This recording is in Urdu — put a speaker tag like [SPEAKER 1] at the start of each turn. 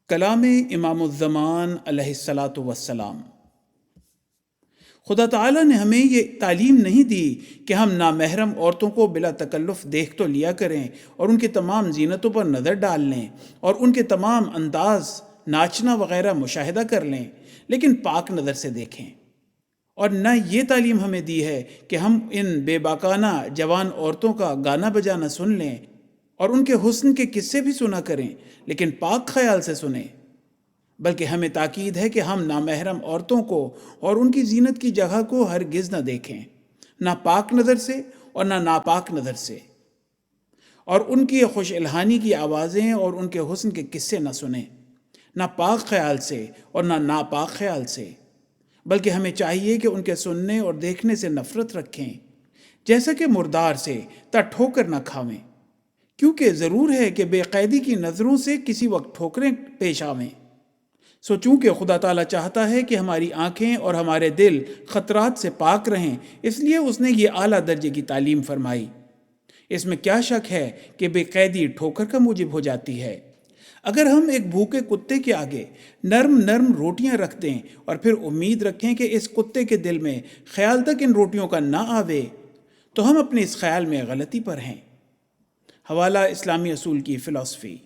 [SPEAKER 1] کلام امام الزمان علیہ الصلاۃ والسلام۔ خدا تعالیٰ نے ہمیں یہ تعلیم نہیں دی کہ ہم نامحرم عورتوں کو بلا تکلف دیکھ تو لیا کریں اور ان کی تمام زینتوں پر نظر ڈال لیں اور ان کے تمام انداز، ناچنا وغیرہ مشاہدہ کر لیں، لیکن پاک نظر سے دیکھیں۔ اور نہ یہ تعلیم ہمیں دی ہے کہ ہم ان بے باکانہ جوان عورتوں کا گانا بجانا سن لیں اور ان کے حسن کے قصے بھی سنا کریں، لیکن پاک خیال سے سنیں، بلکہ ہمیں تاکید ہے کہ ہم نامحرم عورتوں کو اور ان کی زینت کی جگہ کو ہرگز نہ دیکھیں، نہ پاک نظر سے اور نہ ناپاک نظر سے، اور ان کی خوش الہانی کی آوازیں اور ان کے حسن کے قصے نہ سنیں، نہ پاک خیال سے اور نہ ناپاک خیال سے، بلکہ ہمیں چاہیے کہ ان کے سننے اور دیکھنے سے نفرت رکھیں، جیسا کہ مردار سے تا ٹھوکر نہ کھاویں، کیونکہ ضرور ہے کہ بے قیدی کی نظروں سے کسی وقت ٹھوکریں پیش آویں۔ سو چونکہ خدا تعالیٰ چاہتا ہے کہ ہماری آنکھیں اور ہمارے دل خطرات سے پاک رہیں، اس لیے اس نے یہ اعلیٰ درجے کی تعلیم فرمائی۔ اس میں کیا شک ہے کہ بے قیدی ٹھوکر کا موجب ہو جاتی ہے؟ اگر ہم ایک بھوکے کتے کے آگے نرم نرم روٹیاں رکھ دیں اور پھر امید رکھیں کہ اس کتے کے دل میں خیال تک ان روٹیوں کا نہ آوے، تو ہم اپنے اس خیال میں غلطی پر ہیں۔ حوالہ اسلامی اصول کی فلسفی۔